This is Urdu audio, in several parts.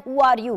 #who are you।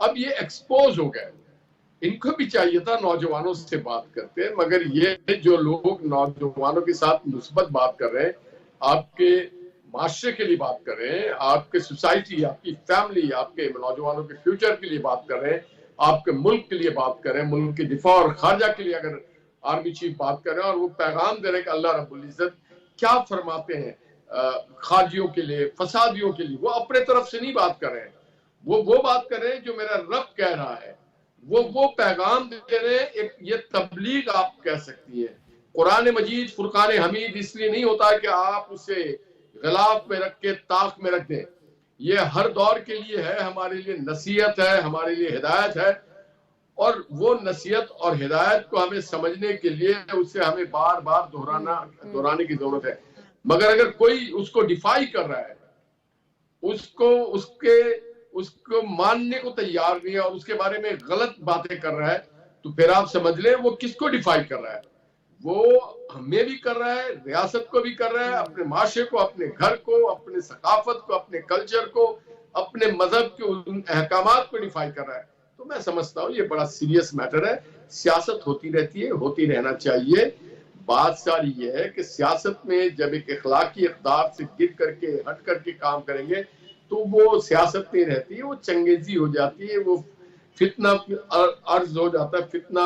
اب یہ ایکسپوز ہو گئے. ان کو بھی چاہیے تھا نوجوانوں سے بات کرتے ہیں, مگر یہ جو لوگ نوجوانوں کے ساتھ مثبت بات کر رہے ہیں, آپ کے معاشرے کے لیے بات کر رہے ہیں, آپ کے سوسائٹی, آپ کی فیملی, آپ کے نوجوانوں کے فیوچر کے لیے بات کر رہے ہیں, آپ کے ملک کے لیے بات کر رہے ہیں, ملک کے دفاع اور خارجہ کے لیے اگر آرمی چیف بات کر رہے ہیں, اور وہ پیغام دے رہے ہیں کہ اللہ رب العزت کیا فرماتے ہیں خارجیوں کے لیے, فسادیوں کے لیے, وہ اپنے طرف سے نہیں بات کر رہے ہیں, وہ بات کر رہے ہیں جو میرا رب کہہ رہا ہے, وہ پیغام دے رہے ہیں. یہ تبلیغ آپ کہہ سکتی ہیں. قرآن مجید فرقان حمید اس لیے نہیں ہوتا کہ آپ اسے غلاف میں رکھ کے طاق میں رکھ دیں. یہ ہر دور کے لیے ہے, ہمارے لیے نصیحت ہے, ہمارے لیے ہدایت ہے, اور وہ نصیحت اور ہدایت کو ہمیں سمجھنے کے لیے اسے ہمیں بار بار دہرانے کی ضرورت ہے. مگر اگر کوئی اس کو ڈیفائی کر رہا ہے, اس کو ماننے کو تیار نہیں ہے, اور اس کے بارے میں غلط باتیں کر رہا ہے, تو پھر آپ سمجھ لیں وہ کس کو ڈیفائی کر رہا ہے. وہ ہمیں بھی کر رہا ہے, ریاست کو بھی کر رہا ہے, اپنے معاشرے کو, اپنے گھر کو, اپنے ثقافت کو, اپنے کلچر کو, اپنے مذہب کے ان احکامات کو ڈیفائی کر رہا ہے. تو میں سمجھتا ہوں یہ بڑا سیریس میٹر ہے. سیاست ہوتی رہتی ہے, ہوتی رہنا چاہیے. بات ساری یہ ہے کہ سیاست میں جب ایک اخلاقی اقدار سے گر کر کے ہٹ کر کے کام کریں گے تو وہ سیاست نہیں رہتی, وہ چنگیزی ہو جاتی ہے, وہ فتنہ عرض ہو جاتا ہے, فتنہ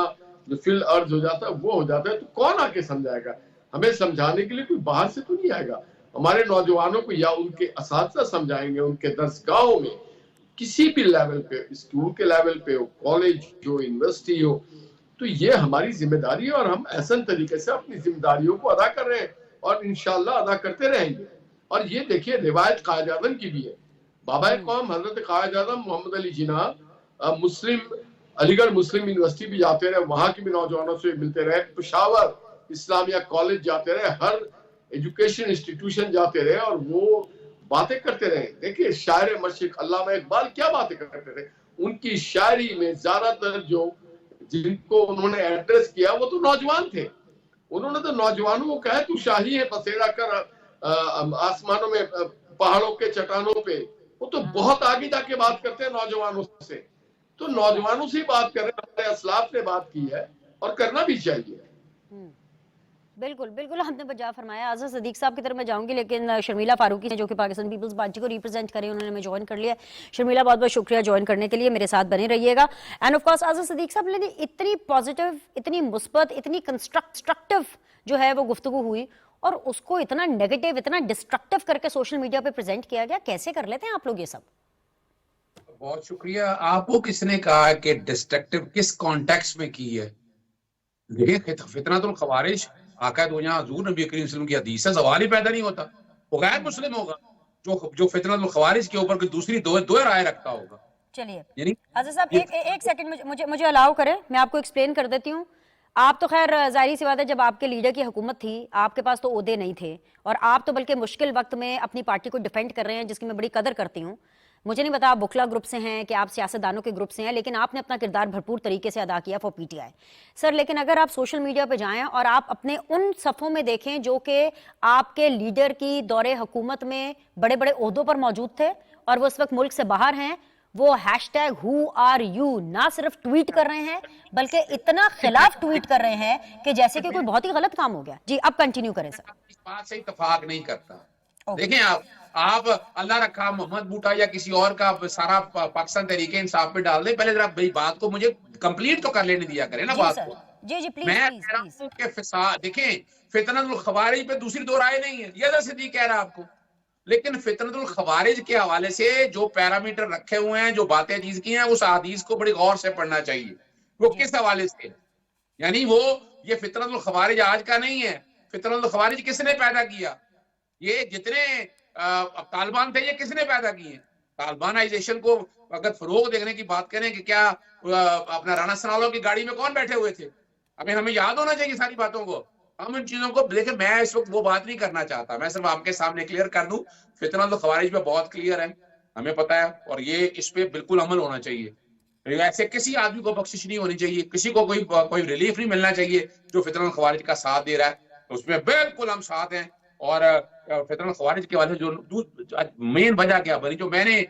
جو فل عرض ہو جاتا ہے وہ ہو جاتا ہے. تو کون آ کے سمجھائے گا؟ ہمیں سمجھانے کے لیے کوئی باہر سے تو نہیں آئے گا. ہمارے نوجوانوں کو یا ان کے اساتذہ سمجھائیں گے, ان کے درسگاہوں میں کسی بھی لیول پہ, اسکول کے لیول پہ ہو, کالج ہو, یونیورسٹی ہو. تو یہ ہماری ذمہ داری ہے, اور ہم احسن طریقے سے اپنی ذمہ داریوں کو ادا کر رہے ہیں, اور انشاءاللہ ادا کرتے رہیں گے. اور یہ دیکھیے روایت قائد اعظم کی بھی ہے. بابا قوم حضرت قائد اعظم محمد علی جناح علی گڑھ مسلم یونیورسٹی بھی جاتے رہے, وہاں کے بھی نوجوانوں سے ملتے رہے, پشاور اسلامیہ کالج جاتے رہے, ہر ایجوکیشن انسٹیٹیوشن جاتے رہے, اور وہ باتیں کرتے رہے. دیکھیے شاعر مشرق علامہ اقبال کیا باتیں کرتے تھے. ان کی شاعری میں زیادہ تر جن کو انہوں نے ایڈریس کیا وہ تو نوجوان تھے. انہوں نے تو نوجوانوں کو کہا تو شاہی ہے پسیرا کر آسمانوں میں, پہاڑوں کے چٹانوں پہ. وہ تو بہت آگے جا کے بات کرتے ہیں نوجوانوں سے. تو نوجوانوں سے ہی بات کر رہے ہیں, ہمارے اسلاف نے بات کی ہے, اور کرنا بھی چاہیے. بالکل بالکل آپ نے بجا فرمایا. اظہر صدیق صاحب کی طرف میں جاؤں گی, لیکن شرمیلا فاروقی ہیں جو کہ پاکستان پیپلز پارٹی کو ریپرزینٹ کریں, انہوں نے ہمیں جوائن کر لیا. شرمیلا بہت بہت شکریہ جوائن کرنے کے لیے, میرے ساتھ بنے رہیے گا. اینڈ آف کورس اظہر صدیق صاحب نے اتنی پازیٹیو, اتنی مثبت, اتنی کنسٹرکٹیو جو ہے وہ گفتگو ہوئی, اور اس کو اتنا نیگیٹو, اتنا ڈسٹرکٹیو کر کے سوشل میڈیا پہ پریزنٹ کیا گیا. کیسے کر لیتے ہیں آپ لوگ یہ سب؟ بہت شکریہ. آپ کو کس نے کہا کہ ڈسٹرکٹیو کس کانٹیکس میں کی ہے؟ دیکھیں فتنۃ الخوارج آقا دو جہاں حضور نبی کریم صلی اللہ علیہ وسلم کی حدیث سے زوال ہی پیدا نہیں ہوتا. وہ غیر مسلم ہوگا جو فتنۃ الخوارج کے اوپر کوئی دوسری دو رائے رکھتا ہوگا. چلیے یعنی اظہر صاحب ایک سیکنڈ مجھے الاؤ کریں, میں آپ کو ایکسپلین کر دیتی ہوں. آپ تو خیر ظاہری سی بات ہے, جب آپ کے لیڈر کی حکومت تھی آپ کے پاس تو عہدے نہیں تھے, اور آپ تو بلکہ مشکل وقت میں اپنی پارٹی کو ڈیفینڈ کر رہے ہیں, جس کی میں بڑی قدر کرتی ہوں. مجھے نہیں پتا آپ بکلا گروپ سے ہیں کہ آپ سیاستدانوں کے گروپ سے ہیں, لیکن آپ نے اپنا کردار بھرپور طریقے سے ادا کیا فار پی ٹی آئی سر. لیکن اگر آپ سوشل میڈیا پہ جائیں اور آپ اپنے ان صفوں میں دیکھیں جو کہ آپ کے لیڈر کی دور حکومت میں بڑے بڑے عہدوں پر موجود تھے, اور وہ اس وقت ملک سے باہر ہیں, وہ #whoareyou نہ صرف ٹویٹ کر رہے ہیں بلکہ اتنا خلاف ٹویٹ کر رہے ہیں کہ جیسے کہ کوئی بہت ہی غلط کام ہو گیا. جی اب کنٹینیو کریں سر. اس بات سے اتفاق نہیں کرتا. دیکھیں آپ اللہ رکھا محمد بوٹا یا کسی اور کا سارا پاکستان تحریک انصاف پہ ڈال دیں. پہلے ذرا بات کو مجھے کمپلیٹ تو کر لینے دیا کریں نا بات کو. جی پلیز. میں کہہ رہا ہوں کہ فساد, دیکھیں فتنۃ الخوارج پہ دوسری دو رائے نہیں ہے, یہ اظہر صدیق کہہ رہا ہے آپ کو. لیکن فتنۃ الخوارج کے حوالے سے جو پیرامیٹر رکھے ہوئے ہیں, جو باتیں چیز کی ہیں, اس حدیث کو بڑی غور سے پڑھنا چاہیے. وہ کس حوالے سے, یعنی وہ یہ فتنۃ الخوارج آج کا نہیں ہے. فتنۃ الخوارج کس نے پیدا کیا؟ یہ جتنے طالبان تھے یہ کس نے پیدا کیے؟ طالبانائزیشن کو اگر فروغ دینے کی بات کریں کہ کیا اپنا رانا سنالوں کی گاڑی میں کون بیٹھے ہوئے تھے, ہمیں یاد ہونا چاہیے ساری باتوں کو. ہم ان چیزوں کو دیکھیں, میں اس وقت وہ بات نہیں کرنا چاہتا, میں صرف آپ کے سامنے کلیئر کر دوں. فتنۃ الخوارج پہ بہت کلیئر ہے, ہمیں پتہ ہے, اور یہ اس پہ بالکل عمل ہونا چاہیے. ایسے کسی آدمی کو بخشش نہیں ہونی چاہیے, کسی کو کوئی ریلیف نہیں ملنا چاہیے جو فتنۃ الخوارج کا ساتھ دے رہا ہے. اس میں بالکل ہم ساتھ ہیں. اور فتنۃ الخوارج کے والے جو مین وجہ کیا بنی, جو میں نے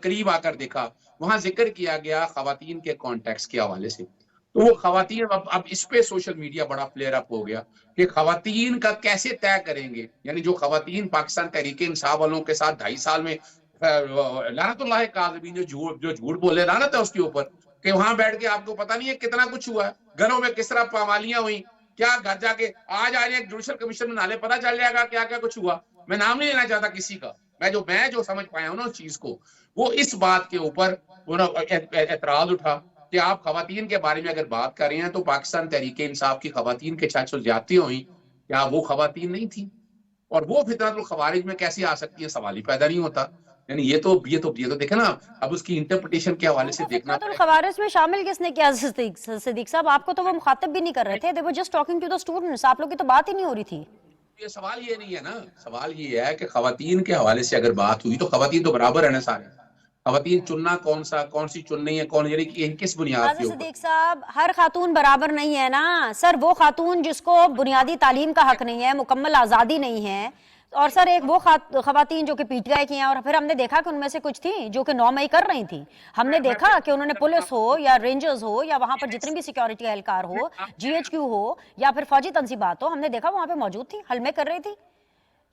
قریب آ کر دیکھا, وہاں ذکر کیا گیا خواتین کے کانٹیکٹس کے حوالے سے. تو وہ خواتین اب اس پہ سوشل میڈیا بڑا فلیئر اپ ہو گیا کہ خواتین کا کیسے طے کریں گے. یعنی جو خواتین پاکستان تحریک انصاف والوں کے ساتھ 2.5 سال میں لعنت اللہ کاذبین جو جھوٹ بولے, لعنت ہے اس کے اوپر, کہ وہاں بیٹھ کے آپ کو پتہ نہیں ہے کتنا کچھ ہوا ہے, گھروں میں کس طرح پامالیاں ہوئیں, کیا گھر جا کے آج ایک جوڈیشل کمیشن میں نالے پتہ چل جائے گا کیا کیا کچھ ہوا. میں نام نہیں لینا چاہتا کسی کا, میں جو سمجھ پایا ہوں نا اس چیز کو, وہ اس بات کے اوپر اعتراض اٹھا کہ آپ خواتین کے بارے میں اگر بات کر رہے ہیں تو پاکستان تحریک انصاف کی خواتین کے ساتھ زیادتی ہوئی, کیا وہ خواتین نہیں تھیں؟ اور وہ فتنۃ الخوارج میں کیسے آ سکتی ہیں, سوال ہی پیدا نہیں ہوتا. یعنی یہ تو دیکھیں نا, اب اس کی انٹرپریٹیشن کے حوالے سے دیکھنا فتنۃ الخوارج میں شامل کس نے کیا صدیق صاحب؟ آپ کو تو وہ مخاطب بھی نہیں کر رہے تھے, they were just talking to the students, آپ لوگ کی تو بات ہی نہیں ہو رہی تھی. یہ سوال یہ نہیں ہے نا, سوال یہ ہے کہ خواتین کے حوالے سے اگر بات ہوئی تو خواتین تو برابر ہے نا سارے. خواتین چننا کون سی چننی ہے, کون, یعنی کہ کس بنیاد کے اوپر؟ صدیق صاحب, ہر خاتون برابر نہیں ہے نا سر. وہ خاتون جس کو بنیادی تعلیم کا حق نہیں ہے, مکمل آزادی نہیں ہے, اور سر ایک وہ خواتین جو کہ پی ٹی آئی کی ہیں, اور پھر ہم نے دیکھا کہ ان میں سے کچھ تھیں جو کہ 9 مئی کر رہی تھیں. ہم نے دیکھا کہ انہوں نے پولیس ہو یا رینجرز ہو یا وہاں پر جتنے بھی سیکیورٹی اہلکار ہو, جی ایچ کیو ہو یا پھر فوجی تنصیبات ہو, ہم نے دیکھا وہاں پہ موجود تھی, حلمے کر رہی تھی.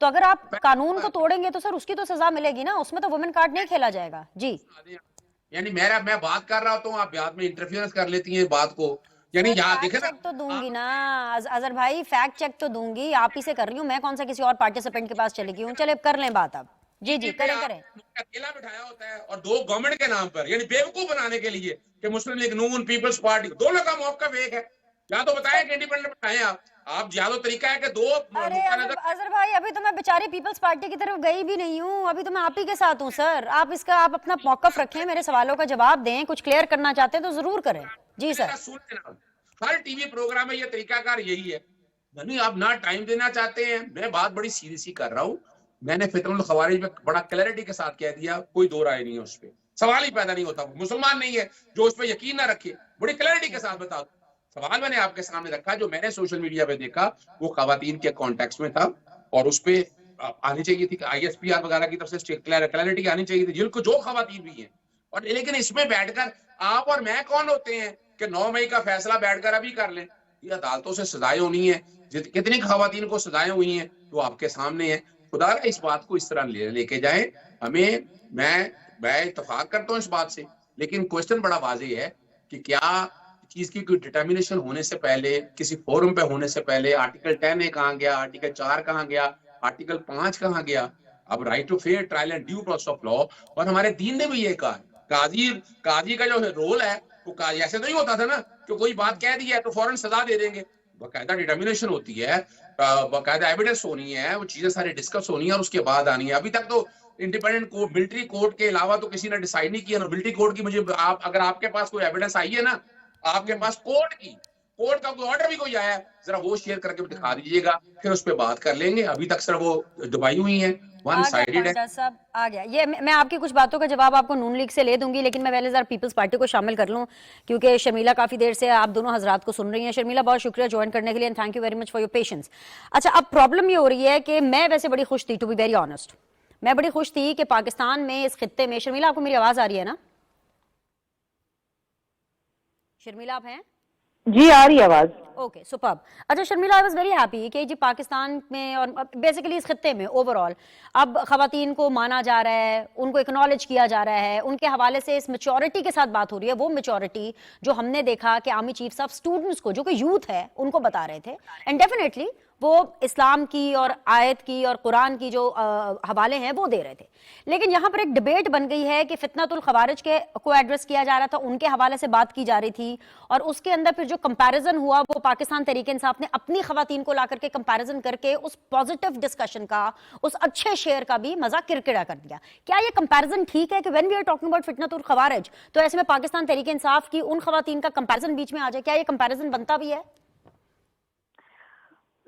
تو اگر آپ قانون کو توڑیں گے تو سر اس کی تو سزا ملے گی نا, اس میں تو وومن کارڈ نہیں کھیلا جائے گا. جی یعنی میں بات کر رہا ہوں, آپ بعد میں انٹرفیئرنس کر لیتی ہیں بات کو. یعنی یہاں دیکھیں نا, چیک تو دوں گی نا اظہر بھائی, فیکٹ چیک تو دوں گی, آپ ہی سے کر رہی ہوں, میں کون سا کسی اور پارٹیسپینٹ کے پاس چلے گئی ہوں. چلے کر لیں بات اب. جی کریں. اکیلا بٹھایا ہوتا ہے اور 2 گورنمنٹ کے نام پر, یعنی بیوقوف بنانے کے لیے کہ مسلم لیگ نون, پیپلز پارٹی, دونوں کا موقف ایک ہے. یا تو بتائیں کہ انڈیپینڈنٹ بٹھائیں آپ زیادہ طریقہ ہے کہ 2. ارے اظہر بھائی, ابھی تو میں بیچاری پیپلز پارٹی کی طرف گئی بھی نہیں ہوں, ابھی تو میں آپ ہی کے ساتھ ہوں سر. آپ اپنا موقف رکھیں, میرے سوالوں کا جواب دیں, کچھ کلیئر کرنا چاہتے ہیں تو ضرور کریں. جی سر. ہر ٹی وی پروگرام میں یہ طریقہ کار یہی ہے. نہیں, آپ نہ ٹائم دینا چاہتے ہیں. میں بات بڑی سیریسی کر رہا ہوں, میں نے فتنۃ الخوارج میں بڑا کلیئرٹی کے ساتھ کہہ دیا, کوئی دو رائے نہیں ہے اس پہ, سوال ہی پیدا نہیں ہوتا. مسلمان نہیں ہے جو اس پہ یقین نہ رکھے, بڑی کلیئرٹی کے ساتھ بتا دوں. سوال میں نے آپ کے سامنے رکھا, جو میں نے سوشل میڈیا پہ دیکھا وہ خواتین کے کانٹیکس میں تھا, اور اس پہ آنی چاہیے تھی کہ آئی ایس پی آر وغیرہ کی طرف سے کلیئرٹی آنی چاہیے تھی, جن کو جو خواتین بھی ہیں. اور لیکن اس میں بیٹھ کر آپ اور میں کون ہوتے ہیں کہ 9 مئی کا فیصلہ بیٹھ کر ابھی کر لیں. یہ عدالتوں سے سزائیں ہونی ہے, کتنی خواتین کو سزائیں ہوئی ہیں وہ آپ کے سامنے ہیں. خدا را اس بات کو اس طرح لے کے جائیں. ہمیں میں اتفاق کرتا ہوں اس بات سے, لیکن کوشچن بڑا واضح ہے کہ کیا چیز کی کوئی ڈٹرمنیشن ہونے سے پہلے, کسی فورم پہ ہونے سے پہلے آرٹیکل 10 کہاں گیا, آرٹیکل 4 کہاں گیا, آرٹیکل 5 کہاں گیا. اب right to fair trial and due process of law, اور ہمارے دین نے بھی یہ کہا, قاضی کا جو رول ہے وہ قاضی ایسے نہیں ہوتا تھا نا کہ کوئی بات کہہ دی ہے تو فوراً سزا دے دیں گے. باقاعدہ ڈٹرمنیشن ہوتی ہے, باقاعدہ ایویڈنس ہونی ہے, وہ چیزیں ساری ڈسکس ہونی ہے اور اس کے بعد آنی ہے. ابھی تک تو انڈیپینڈنٹ کورٹ, ملٹری کورٹ کے علاوہ تو کسی نے ڈیسائیڈ نہیں کیا نا. ملٹری کورٹ کی مجھے اگر آپ کے پاس کوئی ایویڈنس آئی ہے نا, آپ کے پاس کورٹ کا کوئی آرڈر بھی کوئی آیا ہے, ذرا وہ شیئر کر کے دکھا دیجیے گا, پھر اس پہ بات کر لیں گے. ابھی تک سر وہ دبائی ہوئی ہیں, ون سائیڈڈ ہے. صاحب آ گیا یہ, میں آپ کی کچھ باتوں کا جواب آپ کو نون لیگ سے لے دوں گی, لیکن میں پہلے ذرا پیپلز پارٹی کو شامل کر لوں, کیونکہ شرمیلا کافی دیر سے آپ دونوں حضرات کو سن رہی ہیں. شرمیلا بہت شکریہ جوائن کرنے کے لیے, thank you very much for your patience. اچھا, اب پرابلم یہ ہو رہی ہے کہ میں ویسے بڑی خوش تھی, ٹو بی ویری آنیسٹ, میں بڑی خوش تھی کہ پاکستان میں اس خطے میں, شرمیلا آپ کو میری آواز آ رہی ہے نا؟ شرمیلا آپ ہیں؟ جی آ رہی آواز. Okay superb. اچھا Sharmila, I was very happy کہ جی پاکستان میں اور بیسیکلی اس خطے میں اوور آل اب خواتین کو مانا جا رہا ہے, ان کو اکنالج کیا جا رہا ہے, ان کے حوالے سے اس میچورٹی کے ساتھ بات ہو رہی ہے, وہ میچورٹی جو ہم نے دیکھا کہ آرمی چیف صاحب اسٹوڈنٹس کو, جو کہ یوتھ ہے, ان کو بتا رہے تھے. اینڈ ڈیفینیٹلی وہ اسلام کی اور آیت کی اور قرآن کی جو حوالے ہیں وہ دے رہے تھے. لیکن یہاں پر ایک ڈیبیٹ بن گئی ہے کہ فتنۃ الخوارج کو ایڈریس کیا جا رہا تھا, ان کے حوالے سے بات کی جا رہی تھی, اور اس کے اندر پھر جو کمپیریزن ہوا وہ پاکستان تحریک انصاف نے اپنی خواتین کو لا کر کے کمپیریزن کر کے اس پازیٹیو ڈسکشن کا, اس اچھے شیئر کا بھی مزہ کرکڑا کر دیا. کیا یہ کمپیریزن ٹھیک ہے کہ when we are talking about فتنۃ الخوارج تو ایسے میں پاکستان تحریک انصاف کی ان خواتین کا کمپیریزن بیچ میں آ جائے؟ کیا یہ کمپیریزن بنتا بھی ہے؟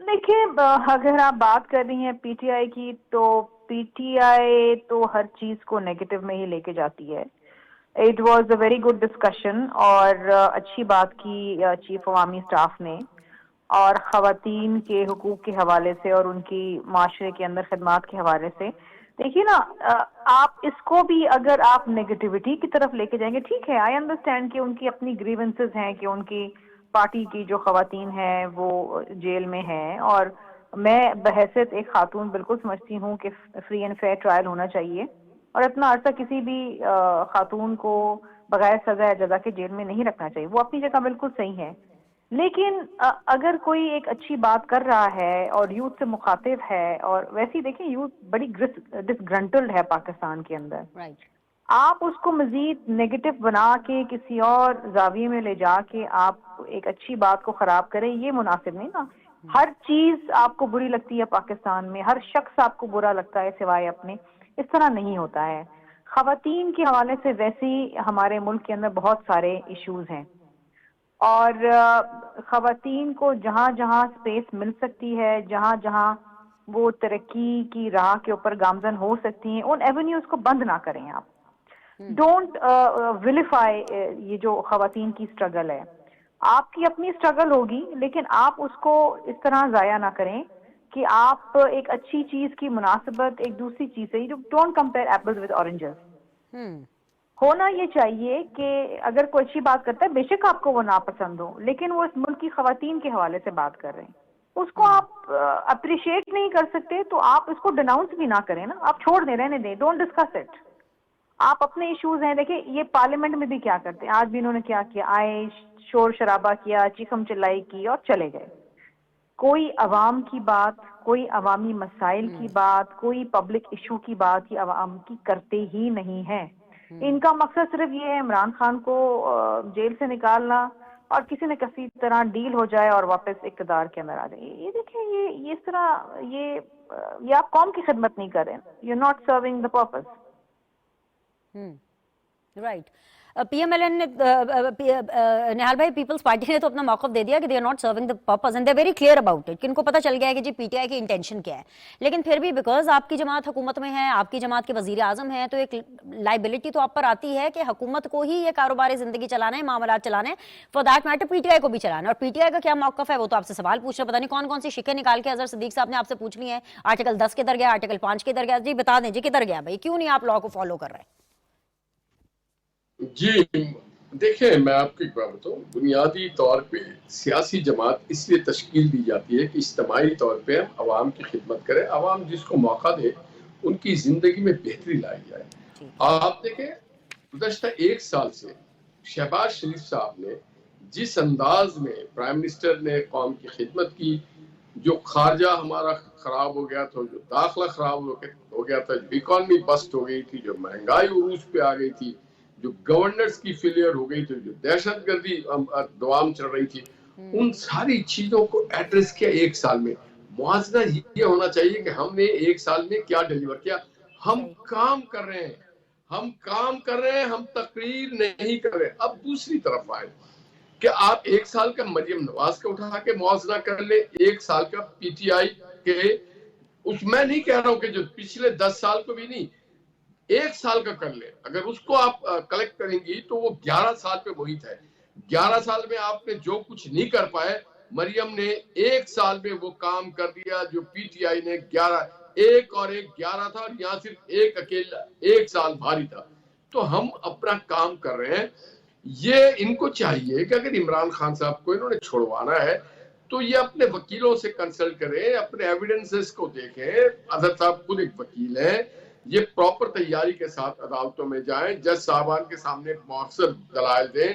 دیکھیں, اگر آپ بات کر رہی ہیں پی ٹی آئی کی, تو پی ٹی آئی تو ہر چیز کو نیگیٹو میں ہی لے کے جاتی ہے. It was a very good discussion, اور اچھی بات کی چیف عوامی اسٹاف نے, اور خواتین کے حقوق کے حوالے سے اور ان کی معاشرے کے اندر خدمات کے حوالے سے. دیکھیے نا آپ اس کو بھی اگر آپ نیگیٹیوٹی کی طرف لے کے جائیں گے، ٹھیک ہے، آئی انڈرسٹینڈ کہ ان کی اپنی گریونسز ہیں کہ ان کی پارٹی کی جو خواتین ہیں وہ جیل میں ہیں، اور میں بحیثیت ایک خاتون بالکل سمجھتی ہوں کہ فری اینڈ فیئر ٹرائل ہونا چاہیے، اور اتنا عرصہ کسی بھی خاتون کو بغیر سزا یا جزا کے جیل میں نہیں رکھنا چاہیے، وہ اپنی جگہ بالکل صحیح ہے۔ لیکن اگر کوئی ایک اچھی بات کر رہا ہے اور یوتھ سے مخاطب ہے، اور ویسے ہی دیکھیں یوتھ بڑی ڈسگرنٹلڈ ہے پاکستان کے اندر، رائٹ، آپ اس کو مزید نیگیٹو بنا کے کسی اور زاویے میں لے جا کے آپ ایک اچھی بات کو خراب کریں، یہ مناسب نہیں نا۔ ہر چیز آپ کو بری لگتی ہے پاکستان میں، ہر شخص آپ کو برا لگتا ہے سوائے اپنے، اس طرح نہیں ہوتا ہے۔ خواتین کے حوالے سے ویسے ہی ہمارے ملک کے اندر بہت سارے ایشوز ہیں، اور خواتین کو جہاں جہاں سپیس مل سکتی ہے، جہاں جہاں وہ ترقی کی راہ کے اوپر گامزن ہو سکتی ہیں، ان ایونیوز کو بند نہ کریں آپ۔ ڈونٹ ویلیفائی یہ جو خواتین کی اسٹرگل ہے، آپ کی اپنی اسٹرگل ہوگی، لیکن آپ اس کو اس طرح ضائع نہ کریں کہ آپ ایک اچھی چیز کی مناسبت ایک دوسری چیز سے، don't compare apples with oranges. ہونا یہ چاہیے کہ اگر کوئی اچھی بات کرتا ہے بے شک آپ کو وہ ناپسند ہو، لیکن وہ اس ملک کی خواتین کے حوالے سے بات کر رہے ہیں، اس کو آپ اپریشیٹ نہیں کر سکتے تو آپ اس کو ڈیناؤنس بھی نہ کریں نا، آپ چھوڑ دیں، رہنے دیں، ڈونٹ ڈسکس اٹ۔ آپ اپنے ایشوز ہیں، دیکھیں یہ پارلیمنٹ میں بھی کیا کرتے ہیں، آج بھی انہوں نے کیا کیا، آئے شور شرابہ کیا، چیخم چلائی کی اور چلے گئے۔ کوئی عوام کی بات، کوئی عوامی مسائل کی بات، کوئی پبلک ایشو کی بات یہ عوام کی کرتے ہی نہیں ہیں۔ ان کا مقصد صرف یہ ہے عمران خان کو جیل سے نکالنا اور کسی نہ کسی طرح ڈیل ہو جائے اور واپس اقتدار کے اندر آ جائے۔ یہ دیکھیں یہ اس طرح یہ آپ قوم کی خدمت نہیں کر رہے ہیں، you not serving the purpose. Right, P M L N نے نہال بھائی پیپلز پارٹی نے تو اپنا موقف دے دیا کہ they are not serving the purpose and they very clear about it, کہ ان کو پتہ چل گیا ہے کہ جی پی ٹی آئی کی انٹینشن کیا ہے، لیکن پھر بھی بیکاز آپ کی جماعت حکومت میں ہے، آپ کی جماعت کے وزیر اعظم ہیں، تو ایک لائبلٹی تو آپ پر آتی ہے کہ حکومت کو ہی یہ کاروبار زندگی چلانا ہے، معاملات چلانے ہیں، for that matter P T آئی کو بھی چلانا ہے، اور پی ٹی آئی کا کیا موقف ہے وہ تو آپ سے سوال پوچھ رہے، پتہ نہیں کون کون سی شکیں نکال کے اظہر صدیق صاحب نے آپ سے پوچھ لی ہیں، آرٹیکل 10 کدھر گیا، آرٹیکل 5 کدھر گیا، جی بتا دیں جی کدھر گیا بھائی، کیوں نہیں آپ لا کو فالو کر رہے؟ جی دیکھیں، میں آپ کو ایک بات بتاؤں، بنیادی طور پہ سیاسی جماعت اس لیے تشکیل دی جاتی ہے کہ اجتماعی طور پہ عوام کی خدمت کرے، عوام جس کو موقع دے ان کی زندگی میں بہتری لائی جائے۔ آپ دیکھیں گزشتہ 1 سال سے شہباز شریف صاحب نے جس انداز میں پرائم منسٹر نے قوم کی خدمت کی، جو خارجہ ہمارا خراب ہو گیا تھا، جو داخلہ خراب ہو گیا تھا، جو اکانومی بسٹ ہو گئی تھی، جو مہنگائی عروج پہ آ گئی تھی، جو گورننس کی فیلئر ہو گئی تھی، جو دہشت گردی دوام چل رہی تھی، ان ساری چیزوں کو ایڈریس کیا 1 سال میں۔ موازنہ یہ ہونا چاہیے کہ ہم نے 1 سال میں کیا ڈیلیور کیا۔ ہم کام کر رہے ہیں، ہم تقریر نہیں کر رہے۔ اب دوسری طرف آئے کہ آپ 1 سال کا مریم نواز کا اٹھا کے موازنہ کر لیں، 1 سال کا پی ٹی آئی کے، اس میں نہیں کہہ رہا ہوں کہ جو پچھلے 10 سال کو بھی نہیں، 1 سال کا کر لیں، اگر اس کو آپ کلیکٹ کریں گی تو وہ 11 سال پہ محیط ہے۔ 11 سال میں آپ نے جو کچھ نہیں کر پائے، مریم نے 1 سال میں وہ کام کر دیا جو پی ٹی آئی نے 11 تھا، اور یہاں صرف ایک اکیلا 1 سال بھاری تھا۔ تو ہم اپنا کام کر رہے ہیں۔ یہ ان کو چاہیے کہ اگر عمران خان صاحب کو انہوں نے چھوڑوانا ہے تو یہ اپنے وکیلوں سے کنسلٹ کریں، اپنے ایویڈنسز کو دیکھیں۔ اظہر صاحب خود ایک وکیل ہیں، یہ پراپر تیاری کے ساتھ عدالتوں میں جائیں، جج صاحبان کے سامنے مؤثر دلائل دیں،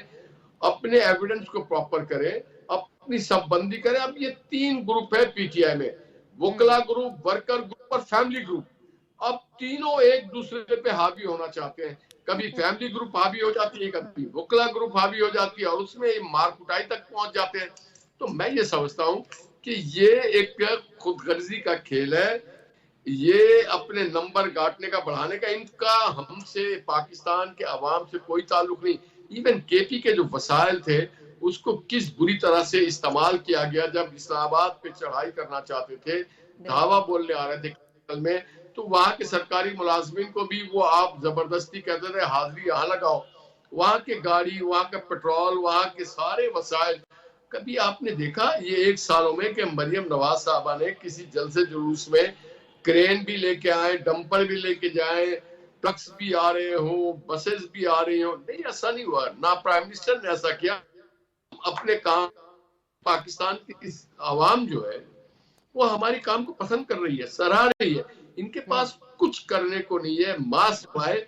اپنے ایویڈنس کو پراپر کریں، اپنی سب بندی کریں۔ اب یہ 3 گروپ ہے پی ٹی آئی میں، وکلا گروپ، ورکر گروپ اور فیملی گروپ۔ اب تینوں ایک دوسرے پہ حاوی ہونا چاہتے ہیں، کبھی فیملی گروپ حاوی ہو جاتی ہے، کبھی وکلا گروپ حاوی ہو جاتی ہے، اور اس میں مار کٹائی تک پہنچ جاتے ہیں۔ تو میں یہ سمجھتا ہوں کہ یہ ایک خود غرضی کا کھیل ہے، یہ اپنے نمبر گاٹنے کا، بڑھانے کا، ان کا ہم سے، پاکستان کے عوام سے کوئی تعلق نہیں۔ ایون کے پی کے جو وسائل تھے اس کو کس بری طرح سے استعمال کیا گیا، جب اسلام آباد پہ چڑھائی کرنا چاہتے تھے، دھاوا بولنے آ رہے تھے میں، تو وہاں کے سرکاری ملازمین کو بھی وہ آپ زبردستی کہتے تھے حاضری یہاں لگاؤ۔ وہاں کے گاڑی، وہاں کا پیٹرول، وہاں کے سارے وسائل، کبھی آپ نے دیکھا یہ 1 سالوں میں کہ مریم نواز صاحبہ نے کسی جلسے جلوس میں کرین بھی لے کے آئیں, ڈمپر بھی لے کے جائیں, ٹرکس بھی آ رہے ہوں, بسز بھی آ رہی ہوں. نہیں, ایسا نہیں ہوا. نہ پرائم منسٹر نے ایسا کیا. اپنے کام, پاکستان کی عوام جو ہے وہ ہماری کام کو پسند کر رہی ہے, سراہ رہی ہے. ان کے پاس کچھ کرنے کو نہیں ہے ماس سوائے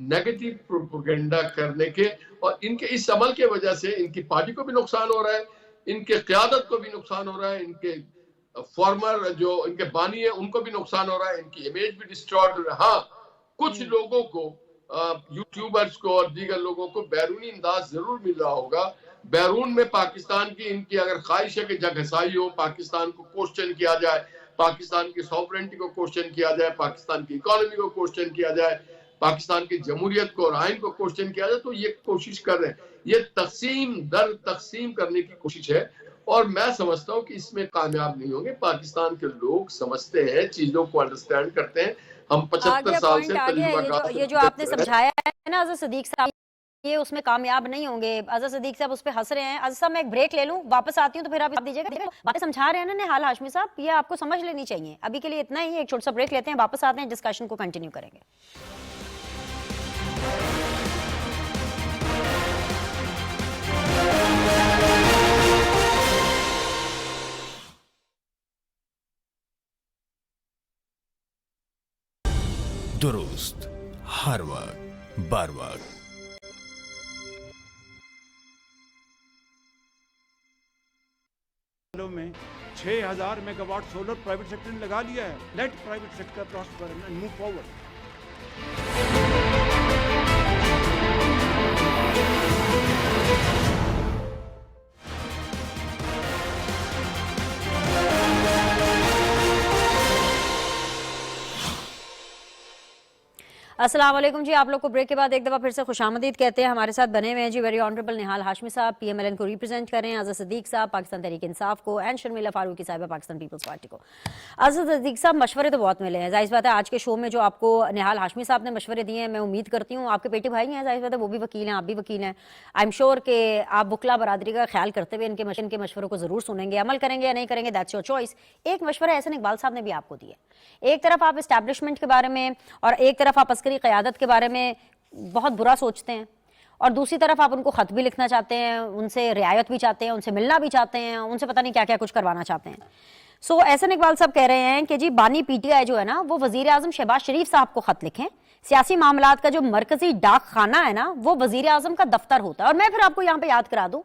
نیگیٹو پروپیگنڈا کرنے کے. اور ان کے اس عمل کی وجہ سے ان کی پارٹی کو بھی نقصان ہو رہا ہے, ان کے قیادت کو بھی نقصان ہو رہا ہے, ان کے فارمر جو ان کے بانی ہیں ان کو بھی نقصان ہو رہا ہے, ان کی امیج بھی ڈسٹارٹ ہو رہا ہے. ہاں, کچھ لوگوں کو, یوٹیوبرز کو اور دیگر لوگوں کو بیرونی انداز ضرور مل رہا ہوگا. بیرون میں پاکستان کی ان کی اگر خواہش ہے کہ جگ ہسائی ہو, پاکستان کو کوشچن کیا جائے, پاکستان کی سوورنٹی کو کوشچن کیا جائے, پاکستان کی اکانومی کو کوشچن کیا جائے, پاکستان کی جمہوریت کو اور آئین کو کوشچن کیا جائے, تو یہ کوشش کر رہے ہیں. یہ تقسیم در تقسیم کرنے کی کوشش ہے اور میں سمجھتا ہوں کہ اس میں کامیاب نہیں ہوں گے. پاکستان کے لوگ سمجھتے ہیں, چیزوں کو انڈرسٹینڈ کرتے ہیں. ہم 75 سال سے تجربہ کار, یہ جو آپ نے سمجھایا ہے نا اظہر صدیق صاحب, یہ اس میں کامیاب نہیں ہوں گے. اظہر صدیق صاحب اس پہ ہنس رہے ہیں. اظہر صاحب میں ایک بریک لے لوں, واپس آتی ہوں تو پھر آپ دیجیے گا. باتیں سمجھا رہے ہیں نا نہال ہاشمی صاحب, یہ آپ کو سمجھ لینی چاہیے. ابھی کے لیے اتنا ہی, ایک چھوٹا سا بریک لیتے ہیں, واپس آتے ہیں, ڈسکشن کو کنٹینیو کریں گے. درست, ہر وقت, بر وقت. میں 6000 mega watt solar private sector نے لگا لیا ہے. Let private sector prosper and move forward. السلام علیکم جی, آپ لوگ کو بریک کے بعد ایک دفعہ پھر سے خوش آمدید کہتے ہیں. ہمارے ساتھ بنے ہوئے ہیں جی ویری آنریبل نہال ہاشمی صاحب, پی ایم ایل این کو ریپرزینٹ کر رہے ہیں, اظہر صدیق صاحب پاکستان تحریک انصاف کو, اینڈ شرمیلا فاروقی صاحبہ پاکستان پیپلز پارٹی کو. اظہر صدیق صاحب, مشورے تو بہت ملے ہیں, ظاہر بات ہے آج کے شو میں جو آپ کو نہال ہاشمی صاحب نے مشورے دیے ہیں, میں امید کرتی ہوں آپ کے بیٹے بھائی ہیں, ظاہر بات ہے وہ بھی وکیل ہیں, آپ بھی وکیل ہیں, آئی ایم شیور کہ آپ بکلا برادری کا خیال کرتے ہوئے ان کے مشوروں کو ضرور سنیں گے. عمل کریں گے یا نہیں کریں گے, دیٹس یور چوائس. ایک مشورہ احسن اقبال صاحب نے بھی آپ کو دیا. ایک طرف آپ اسٹیبلشمنٹ کے بارے میں اور ایک طرف آپ عسکری قیادت کے بارے میں بہت برا سوچتے ہیں, اور دوسری طرف آپ ان کو خط بھی لکھنا چاہتے ہیں, ان سے رعایت بھی چاہتے ہیں, ان سے ملنا بھی چاہتے ہیں, ان سے پتہ نہیں کیا کیا کچھ کروانا چاہتے ہیں. سو احسن اقبال صاحب کہہ رہے ہیں کہ جی بانی پی ٹی آئی جو ہے نا وہ وزیر اعظم شہباز شریف صاحب کو خط لکھیں. سیاسی معاملات کا جو مرکزی ڈاک خانہ ہے نا وہ وزیر اعظم کا دفتر ہوتا ہے. اور میں پھر آپ کو یہاں پہ یاد کرا دوں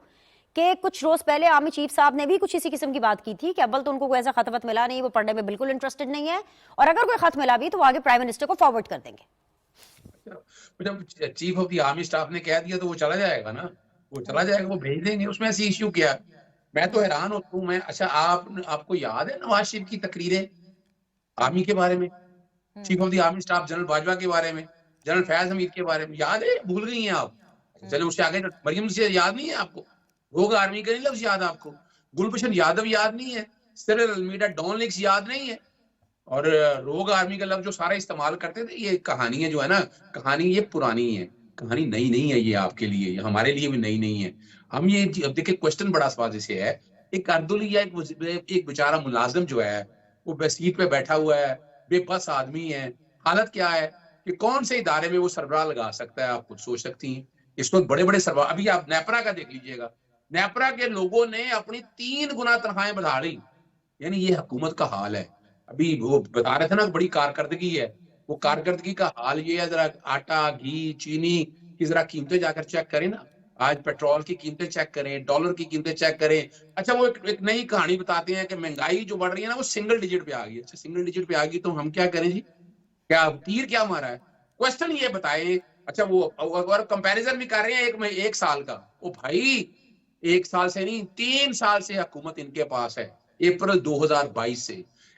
کہ کچھ روز پہلے آرمی چیف صاحب نے بھی کچھ اسی قسم کی بات کی تھی کہ اول تو ان کو کوئی ایسا خط وط ملا نہیں, وہ پڑھنے میں بالکل انٹرسٹڈ نہیں ہے, اور اگر کوئی خط ملا بھی تو وہ آگے پرائم منسٹر کو فارورڈ کر دیں گے. جب chief of the army staff نے کہہ دیا تو وہ چلا جائے گا نا, وہ چلا جائے گا, وہ بھیج دیں گے. اس میں ایسی ایشو کیا؟ میں تو حیران ہوتا ہوں. میں اچھا آپ کو یاد ہے نواز شریف کی تقریریں آرمی کے بارے میں, chief of the army staff general Bajwa کے بارے میں, جنرل فیاض حمید کے بارے میں, یاد ہے؟ بھول گئی ہیں آپ؟ چلے اس سے آگے مریم سے یاد نہیں ہے آپ کو؟ روگ آرمی کا نہیں لفظ یاد آپ کو؟ گلبشن یادو یاد نہیں ہے؟ سرل المیڈا ڈان لیکس یاد نہیں ہے؟ اور روگ آرمی کا لفظ جو سارے استعمال کرتے تھے. یہ کہانی جو ہے نا, کہانی یہ پرانی ہے, کہانی نئی نہیں ہے. یہ آپ کے لیے, یہ ہمارے لیے بھی نئی نہیں ہے. ہم یہ اب دیکھیں کوشچن بڑا سوال سے ہے. ایک اردولیہ ایک بیچارہ ملازم جو ہے وہ سیٹ پہ بیٹھا ہوا ہے, بے بس آدمی ہے. حالت کیا ہے کہ کون سے ادارے میں وہ سربراہ لگا سکتا ہے؟ آپ خود سوچ سکتی ہیں. اس وقت بڑے بڑے سربراہ, ابھی آپ نیپرا کا دیکھ لیجئے گا, نیپرا کے لوگوں نے اپنی 3 گنا تنخواہیں بڑھا لی. یعنی یہ حکومت کا حال ہے. ابھی وہ بتا رہے تھے نا بڑی کارکردگی ہے, وہ کارکردگی کا حال یہ ہے. ذرا آٹا, گھی, چینی کی ذرا قیمتیں جا کر چیک کریں نا. آج پیٹرول کی قیمتیں چیک کریں, ڈالر کی قیمتیں چیک کریں. اچھا وہ ایک نئی کہانی بتاتے ہیں کہ مہنگائی جو بڑھ رہی ہے نا وہ سنگل ڈیجٹ پہ آ گئی. اچھا سنگل ڈیجٹ پہ آ گئی تو ہم کیا کریں جی؟ کیا تیر کیا مارا ہے؟ کوشچن یہ بتائیں. اچھا وہ اور کمپیریزن بھی کر رہے ہیں ایک سال کا. وہ بھائی 1 سال سے نہیں 3 سال سے حکومت ان کے پاس ہے. اپریل 2022 سے,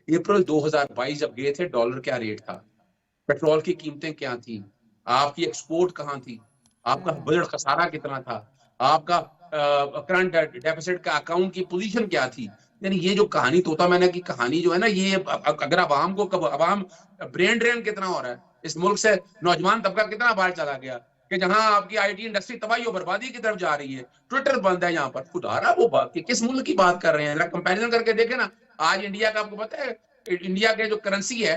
اپریل 2022 جب گئے تھے ڈالر کیا ریٹ تھا, پیٹرول کی قیمتیں کیا تھیں, آپ کی ایکسپورٹ کہاں تھی, آپ کا بجٹ خسارہ کتنا تھا, آپ کا کرنٹ ڈیفیسٹ کا اکاؤنٹ کی پوزیشن کیا تھی. یعنی یہ جو کہانی طوطا مینا کی کہانی جو ہے نا, یہ اگر عوام کو عوام برین ڈرین کتنا ہو رہا ہے اس ملک سے, نوجوان طبقہ کتنا باہر چلا گیا کہ جہاں آپ کی آئی ٹی انڈسٹری تباہی و بربادی کی طرف جا رہی ہے, ٹویٹر بند ہے یہاں پر. خدا رہا وہ بات کہ کس ملک کی بات کر رہے ہیں, ذرا کمپیریزن کر کے دیکھیں نا. آج انڈیا کا آپ کو پتہ ہے, انڈیا کے جو کرنسی ہے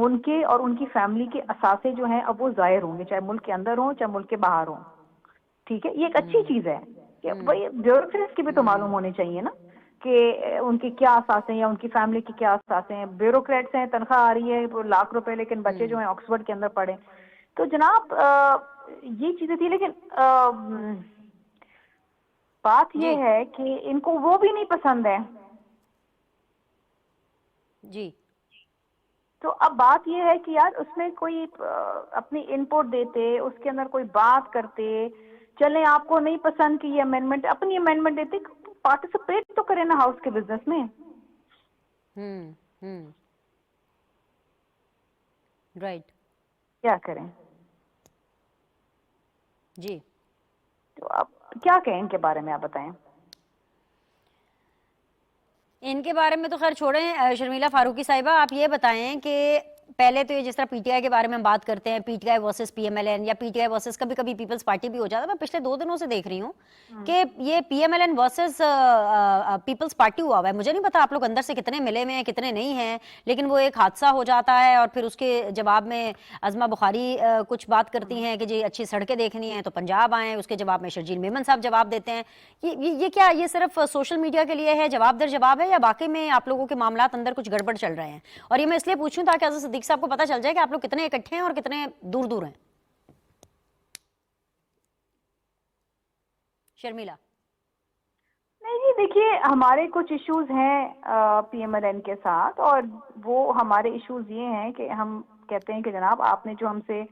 ان کے اور ان کی فیملی کے اثاثے جو ہیں اب وہ ظاہر ہوں گے، چاہے ملک کے اندر ہوں چاہے ملک کے باہر ہوں. ٹھیک ہے، یہ ایک اچھی چیز ہے کہ بھائی بیوروکریٹس کی بھی تو معلوم ہونے چاہیے نا کہ ان کے کیا اثاثے ہیں یا ان کی فیملی کے کیا اثاثے ہیں. بیوروکریٹس ہیں، تنخواہ آ رہی ہے لاکھ روپے، لیکن بچے جو ہیں آکسفورڈ کے اندر پڑھیں. تو جناب یہ چیزیں تھی، لیکن بات یہ ہے کہ ان کو وہ بھی نہیں پسند ہے. جی تو اب بات یہ ہے کہ یار اس میں کوئی اپنی ان پٹ دیتے، اس کے اندر کوئی بات کرتے. چلیں آپ کو نہیں پسند کہ یہ امینڈمنٹ، اپنی امینڈمنٹ دیتے، پارٹیسپیٹ تو کریں نا ہاؤس کے بزنس میں. رائٹ. کیا کریں جی. تو آپ کیا کہیں ان کے بارے میں، آپ بتائیں. ان کے بارے میں تو خیر چھوڑیں. شرمیلا فاروقی صاحبہ، آپ یہ بتائیں کہ پہلے تو یہ جس طرح پی ٹی آئی کے بارے میں ہم بات کرتے ہیں، P T I versus P M L N یا پی ٹی آئی ورسز کبھی کبھی پیپلز پارٹی بھی ہو جاتا ہے. میں پچھلے 2 دنوں سے دیکھ رہی ہوں کہ یہ P M L N versus peoples party ہوا ہے. مجھے نہیں پتا آپ لوگ اندر سے کتنے ملے ہوئے ہیں کتنے نہیں ہیں، لیکن وہ ایک حادثہ ہو جاتا ہے اور پھر اس کے جواب میں عظمہ بخاری کچھ بات کرتی ہیں کہ جی اچھی سڑکیں دیکھنی ہیں تو پنجاب آئیں. اس کے جواب میں شرجیل میمن صاحب جواب دیتے ہیں. یہ کیا یہ صرف سوشل میڈیا کے لیے ہے، جواب در جواب ہے، یا واقعی میں آپ لوگوں کے معاملات اندر کچھ گڑبڑ چل رہے ہیں؟ اور یہ میں اس لیے پوچھوں تاکہ عزیز صدیق صاحب کو پتہ چل جائے کہ آپ لوگ کتنے اکٹھے ہیں اور کتنے دور دور ہیں. شرمیلا. نہیں جی، دیکھیے ہمارے کچھ ایشوز ہیں پی ایم ایل این کے ساتھ، اور وہ ہمارے ایشوز یہ ہیں کہ ہم کہتے ہیں کہ جناب آپ نے جو ہم سے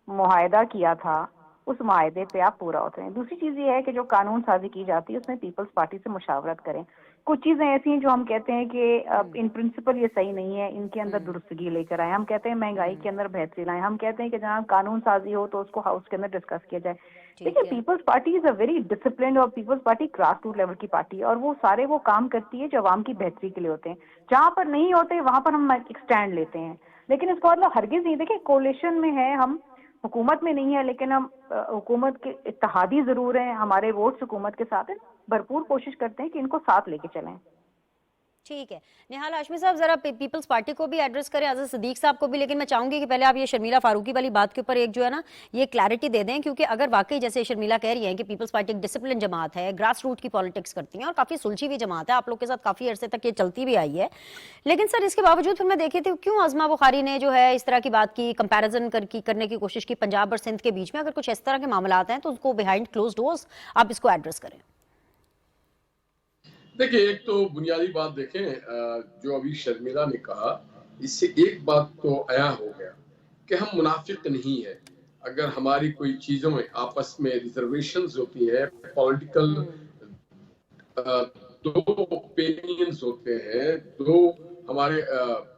معاہدہ کیا تھا اس معاہدے پہ آپ پورا ہوتے ہیں. دوسری چیز یہ ہے کہ جو قانون سازی کی جاتی ہے اس میں پیپلز پارٹی سے مشاورت کریں. کچھ چیزیں ایسی ہیں جو ہم کہتے ہیں کہ ان پرنسپل یہ صحیح نہیں ہے، ان کے اندر درستگی لے کر آئیں. ہم کہتے ہیں مہنگائی کے اندر بہتری لائیں. ہم کہتے ہیں کہ جہاں قانون سازی ہو تو اس کو ہاؤس کے اندر ڈسکس کیا جائے. دیکھیے Peoples Party is a very disciplined, اور Peoples Party grass root level کی پارٹی ہے، اور وہ سارے وہ کام کرتی ہے جو عوام کی بہتری کے لیے ہوتے ہیں. جہاں پر نہیں ہوتے وہاں پر ہم ایک اسٹینڈ لیتے ہیں، لیکن اس کا مطلب ہرگز نہیں. دیکھیں کولیشن میں ہے، ہم حکومت میں نہیں ہے، لیکن ہم حکومت کے اتحادی ضرور ہیں. ہمارے ووٹس حکومت کے ساتھ ہیں، بھرپور کوشش کرتے ہیں کہ ان کو ساتھ لے کے چلیں. ٹھیک ہے. نہال ہاشمی صاحب ذرا پیپلز پارٹی کو بھی ایڈریس کریں، عزیز صدیق صاحب کو بھی، لیکن میں چاہوں گی کہ پہلے آپ یہ شرمیلا فاروقی والی بات کے اوپر ایک جو ہے نا یہ کلیئرٹی دے دیں، کیونکہ اگر واقعی جیسے شرمیلا کہہ رہی ہیں کہ پیپلز پارٹی ایک ڈسپلن جماعت ہے، گراس روٹ کی پالیٹکس کرتی ہیں اور کافی سلجھی ہوئی جماعت ہے، آپ لوگ کے ساتھ کافی عرصے تک یہ چلتی بھی آئی ہے، لیکن سر اس کے باوجود پھر میں دیکھی تھی کیوں عظمہ بخاری نے جو ہے اس طرح کی بات کی، کمپیریزن کرنے کی کوشش کی پنجاب اور سندھ کے بیچ میں. اگر کچھ اس طرح کے معاملات ہیں تو اس کو بیہائنڈ کلوز ڈورز آپ اس کو ایڈریس کریں. دیکھیں ایک تو بنیادی بات دیکھیں جو ابھی شرمیلا نے کہا، اس سے ایک بات تو عیاں ہو گیا کہ ہم منافق نہیں ہیں. اگر ہماری کوئی چیزوں میں آپس میں ریزرویشنز ہوتی ہیں، پولیٹیکل دو اوپینینز ہوتے ہیں، دو ہمارے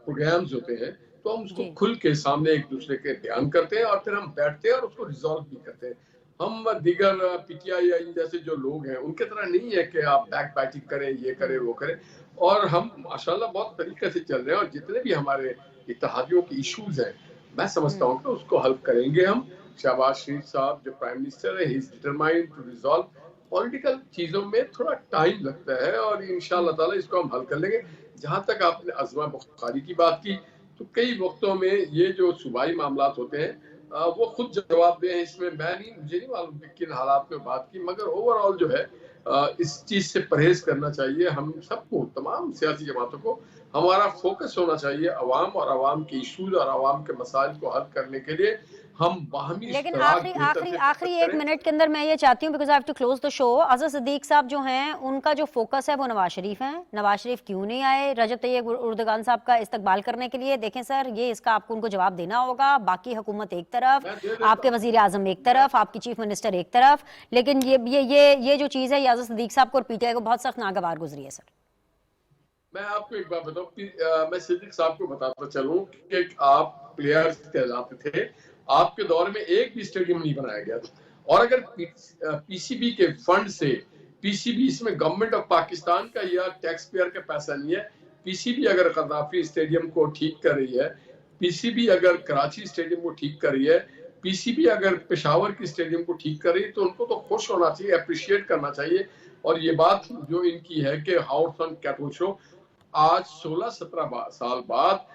پروگرامز ہوتے ہیں، تو ہم اس کو کھل کے سامنے ایک دوسرے کے بیان کرتے ہیں اور پھر ہم بیٹھتے ہیں اور اس کو ریزالو بھی کرتے ہیں. ہم دیگر پی ٹی آئی جیسے جو لوگ ہیں ان کے طرح نہیں ہے کہ آپ بیک بائٹنگ کریں، یہ کریں وہ کریں. اور ہم ماشاءاللہ بہت طریقے سے چل رہے ہیں، اور جتنے بھی ہمارے اتحادیوں کی ایشوز ہیں میں سمجھتا ہوں کہ اس کو حل کریں گے ہم. شہباز شریف صاحب جو پرائم منسٹر ہے، ہی از ڈٹرمائنڈ ٹو ریزالو. پولیٹیکل چیزوں میں تھوڑا ٹائم لگتا ہے اور انشاءاللہ تعالی اس کو ہم حل کر لیں گے. جہاں تک آپ نے عظمہ بخاری کی بات کی، تو کئی وقتوں میں یہ جو صوبائی معاملات ہوتے ہیں وہ خود جواب دیں. اس میں مجھے نہیں معلوم کہ کن حالات میں بات کی، مگر اوور آل جو ہے اس چیز سے پرہیز کرنا چاہیے. ہم سب کو، تمام سیاسی جماعتوں کو، ہمارا فوکس ہونا چاہیے عوام اور عوام کے ایشوز اور عوام کے مسائل کو حل کرنے کے لیے. ہم باہمی لیکن آخری 1 منٹ کے اندر میں یہ چاہتی ہوں because I have to close the show. Aziz Siddique sahab جو ہیں ان کا جو فوکس ہے وہ نواز شریف ہیں. نواز شریف کیوں نہیں آئے رجب طیب اردگان صاحب کا استقبال کرنے کے لیے؟ دیکھیں سر، یہ اس کا آپ کو ان کو جواب دینا ہوگا. باقی حکومت ایک طرف، آپ کے وزیر اعظم ایک طرف، آپ کی چیف منسٹر ایک طرف، لیکن یہ جو چیز ہے یہ عزیز صدیق صاحب کو اور پی ٹی آئی کو بہت سخت ناگوار گزری ہے. سر میں آپ کو ایک بات بتاؤں، میں صدیق صاحب کو بتاتا چلوں کہ آپ پلیئرز کہلاتے تھے، آپ کے دور میں ایک بھی اسٹیڈیم نہیں بنایا گیا تھا. اور اگر پی سی بی کے فنڈ سے، پی سی بی اس میں گورنمنٹ آف پاکستان کا یا ٹیکس پیئر کا پیسہ نہیں ہے، پی سی بی اگر قذافی اسٹیڈیم کو ٹھیک کر رہی ہے، پی سی بی اگر کراچی اسٹیڈیم کو ٹھیک کر رہی ہے، پی سی بی اگر پشاور کی اسٹیڈیم کو ٹھیک کر رہی ہے، تو ان کو تو خوش ہونا چاہیے، اپریشیٹ کرنا چاہیے. اور یہ بات جو ان کی ہے کہ ہاؤس آن کیٹل شو، آج 16-17 سال بعد